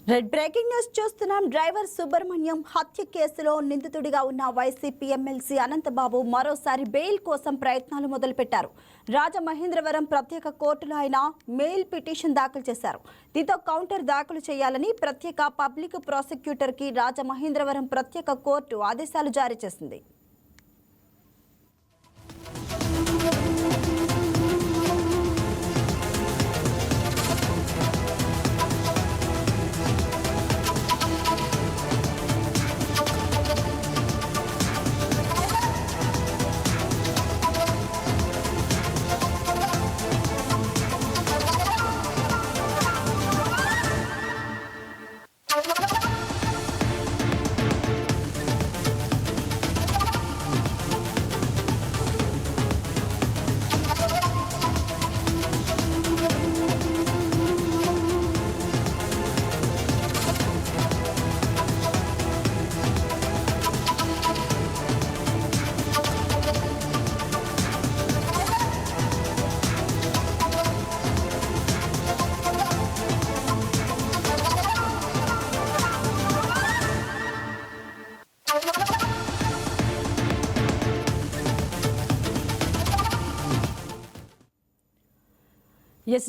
Red breaking news చూస్తున్నాం. Driver Subrahmanyam హత్య కేసులో నిందితుడిగా ఉన్న వైసీపీ ఎమ్మెల్సీ అనంతబాబు మరోసారి బెయిల్ కోసం ప్రయత్నాలు మొదలుపెట్టారు. రాజమహేంద్రవరం ప్రత్యేక కోర్టులో ఆయన మెయిల్ పిటిషన్ దాఖలు చేశారు. దీంతో కౌంటర్ దాఖలు చేయాలని ప్రత్యేక పబ్లిక్ ప్రాసిక్యూటర్కి రాజమహేంద్రవరం ప్రత్యేక కోర్టు ఆదేశాలు జారీ చేసింది.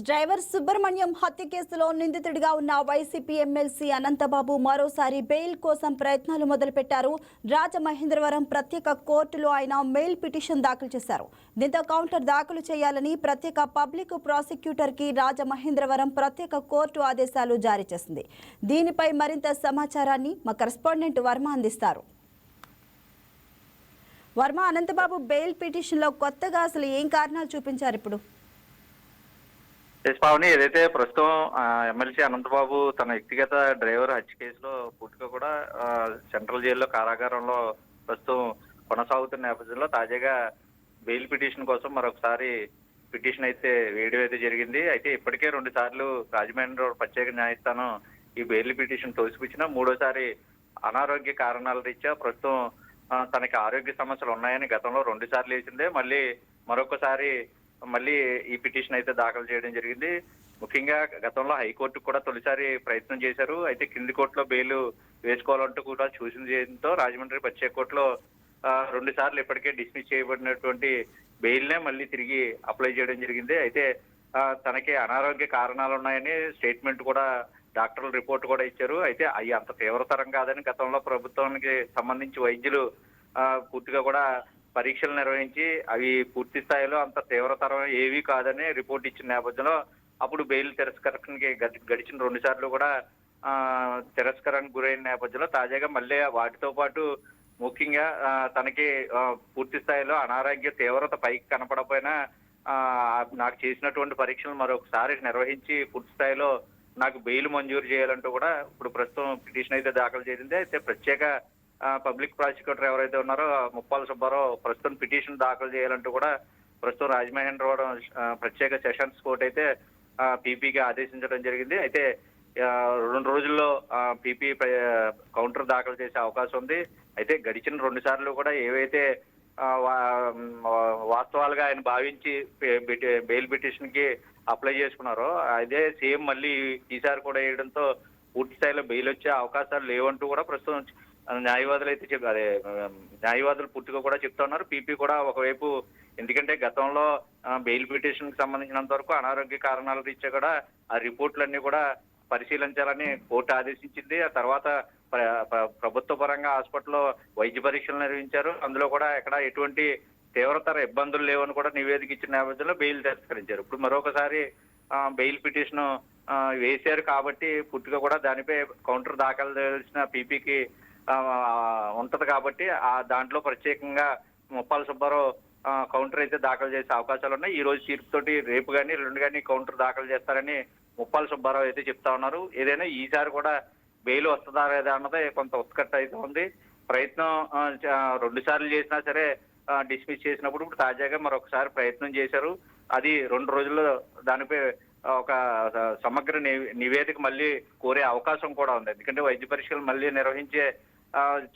డ్రైవర్ సుబ్రహ్మణ్యం హత్య కేసులో నిందితుడిగా ఉన్న వైసీపీ ఎమ్మెల్సీ అనంతబాబు మరోసారి బెయిల్ కోసం ప్రయత్నాలు మొదలుపెట్టారు. రాజమహేంద్రవరం ప్రత్యేక కోర్టులో ఆయన మెయిల్ పిటిషన్ దాఖలు చేశారు. దీంతో కౌంటర్ దాఖలు చేయాలని ప్రత్యేక పబ్లిక్ ప్రాసిక్యూటర్కి రాజమహేంద్రవరం ప్రత్యేక కోర్టు ఆదేశాలు జారీ చేసింది. దీనిపై మరింత సమాచారాన్ని మా కరెస్పాండెంట్ వర్మ అందిస్తారు. వర్మ, అనంతబాబు బెయిల్ పిటిషన్లో కొత్తగా అసలు ఏం కారణాలు చూపించారు ఇప్పుడు? పావని, ఏదైతే ప్రస్తుతం ఎమ్మెల్సీ అనంతబాబు తన వ్యక్తిగత డ్రైవర్ హత్య కేసులో పూర్తిగా కూడా సెంట్రల్ జైల్లో కారాగారంలో ప్రస్తుతం కొనసాగుతున్న నేపథ్యంలో తాజాగా బెయిల్ పిటిషన్ కోసం మరొకసారి పిటిషన్ అయితే వేయడం అయితే జరిగింది. అయితే ఇప్పటికే 2 సార్లు రాజమండ్రి ప్రత్యేక న్యాయస్థానం ఈ బెయిల్ పిటిషన్ తోసిపుచ్చిన మూడోసారి అనారోగ్య కారణాల రీత్యా ప్రస్తుతం తనకి ఆరోగ్య సమస్యలు ఉన్నాయని గతంలో 2 సార్లు వేసిందే. మరొకసారి ఈ పిటిషన్ అయితే దాఖలు చేయడం జరిగింది. ముఖ్యంగా గతంలో హైకోర్టుకు కూడా తొలిసారి ప్రయత్నం చేశారు. అయితే కింది కోర్టులో బెయిల్ వేసుకోవాలంటూ కూడా సూచించడంతో రాజమండ్రి ప్రత్యేక కోర్టులో 2 సార్లు ఇప్పటికే డిస్మిస్ చేయబడినటువంటి బెయిల్నే మళ్ళీ తిరిగి అప్లై చేయడం జరిగింది. అయితే తనకి అనారోగ్య కారణాలు ఉన్నాయని స్టేట్మెంట్ కూడా డాక్టర్ల రిపోర్ట్ కూడా ఇచ్చారు. అయితే అవి అంత తీవ్రతరం కాదని గతంలో ప్రభుత్వానికి సంబంధించి వైద్యులు పూర్తిగా కూడా పరీక్షలు నిర్వహించి అవి పూర్తి స్థాయిలో అంత తీవ్రతరం ఏవీ కాదని రిపోర్ట్ ఇచ్చిన నేపథ్యంలో అప్పుడు బెయిల్ తిరస్కరణకి గడిచిన 2 సార్లు కూడా తిరస్కరణకు గురైన నేపథ్యంలో తాజాగా మళ్ళీ వాటితో పాటు ముఖ్యంగా తనకి పూర్తి స్థాయిలో అనారోగ్య తీవ్రత పైకి కనపడకపోయినా నాకు చేసినటువంటి పరీక్షలు మరొకసారి నిర్వహించి పూర్తి స్థాయిలో నాకు బెయిల్ మంజూరు చేయాలంటూ కూడా ఇప్పుడు ప్రస్తుతం పిటిషన్ అయితే దాఖలు చేసింది. అయితే ప్రత్యేక పబ్లిక్ ప్రాసిక్యూటర్ ఎవరైతే ఉన్నారో ముప్పాల సుబ్బారావు ప్రస్తుతం పిటిషన్ దాఖలు చేయాలంటూ కూడా ప్రస్తుతం రాజమహేంద్రవరం ప్రత్యేక సెషన్స్ కోర్టు అయితే పీపీకి ఆదేశించడం జరిగింది. అయితే 2 రోజుల్లో పీపీ కౌంటర్ దాఖలు చేసే అవకాశం ఉంది. అయితే గడిచిన 2 సార్లు కూడా ఏవైతే వాస్తవాలుగా ఆయన భావించి బెయిల్ పిటిషన్ కి అప్లై చేసుకున్నారో అదే సేమ్ మళ్ళీ ఈసారి కూడా వేయడంతో పూర్తి స్థాయిలో బెయిల్ వచ్చే అవకాశాలు లేవంటూ కూడా ప్రస్తుతం న్యాయవాదులు అయితే న్యాయవాదులు పూర్తిగా కూడా చెప్తా ఉన్నారు. పీపీ కూడా ఒకవైపు, ఎందుకంటే గతంలో బెయిల్ పిటిషన్ కి సంబంధించినంత వరకు అనారోగ్య కారణాల రీత్యా కూడా ఆ రిపోర్టులన్నీ కూడా పరిశీలించాలని కోర్టు ఆదేశించింది. ఆ తర్వాత ప్రభుత్వ పరంగా హాస్పిటల్లో వైద్య పరీక్షలు నిర్వహించారు. అందులో కూడా ఎక్కడ ఎటువంటి తీవ్రతర ఇబ్బందులు లేవని కూడా నివేదిక ఇచ్చిన నేపథ్యంలో బెయిల్ తిరస్కరించారు. ఇప్పుడు మరొకసారి బెయిల్ పిటిషన్ వేశారు కాబట్టి పూర్తిగా కూడా దానిపై కౌంటర్ దాఖలు చేసిన పీపీకి ఉంటది కాబట్టి దాంట్లో ప్రత్యేకంగా ముప్పాల సుబ్బారావు కౌంటర్ అయితే దాఖలు చేసే అవకాశాలు ఉన్నాయి. ఈ రోజు తీర్పుతోటి రేపు కానీ 2 కానీ కౌంటర్ దాఖలు చేస్తారని ముప్పాల సుబ్బారావు అయితే చెప్తా ఉన్నారు. ఏదైనా ఈసారి కూడా బెయిల్ వస్తుందా లేదా అన్నది కొంత ఉత్కట్ట అయితే ఉంది. ప్రయత్నం 2 సార్లు చేసినా సరే డిస్మిస్ చేసినప్పుడు ఇప్పుడు తాజాగా మరొకసారి ప్రయత్నం చేశారు. అది 2 రోజుల్లో దానిపై ఒక సమగ్ర నివేదిక మళ్ళీ కోరే అవకాశం కూడా ఉంది. ఎందుకంటే వైద్య పరీక్షలు మళ్ళీ నిర్వహించే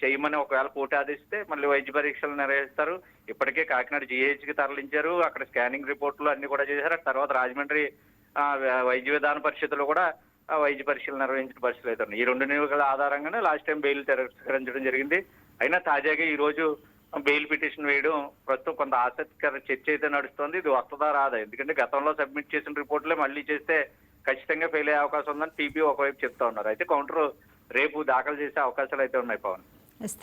చేయమని ఒకవేళ కోర్టు ఆదేశిస్తే మళ్ళీ వైద్య పరీక్షలు నిర్వహిస్తారు. ఇప్పటికే కాకినాడ జీహెచ్కి తరలించారు. అక్కడ స్కానింగ్ రిపోర్టులు అన్ని కూడా చేశారు. తర్వాత రాజమండ్రి వైద్య విధాన పరిషత్తులో కూడా వైద్య పరీక్షలు నిర్వహించిన పరిస్థితులు అయితే ఉన్నాయి. ఈ 2 నివేదికల ఆధారంగానే లాస్ట్ టైం బెయిల్ తిరస్కరించడం జరిగింది. అయినా తాజాగా ఈ రోజు బెయిల్ పిటిషన్ వేయడం ప్రస్తుతం కొంత ఆసక్తికర చర్చ అయితే నడుస్తోంది. ఇది వస్తుందా రాదా? ఎందుకంటే గతంలో సబ్మిట్ చేసిన రిపోర్టులే మళ్ళీ చేస్తే ఖచ్చితంగా ఫెయిల్ అయ్యే అవకాశం ఉందని టీపీ ఒకవైపు చెప్తా ఉన్నారు. అయితే కౌంటర్ రేపు దాఖలు చేసే అవకాశాలు అయితే ఉన్నాయి పవన్.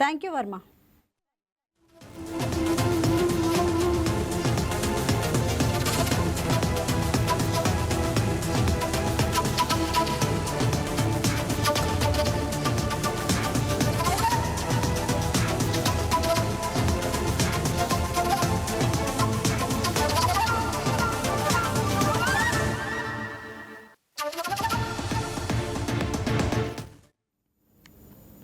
Thank you Varma.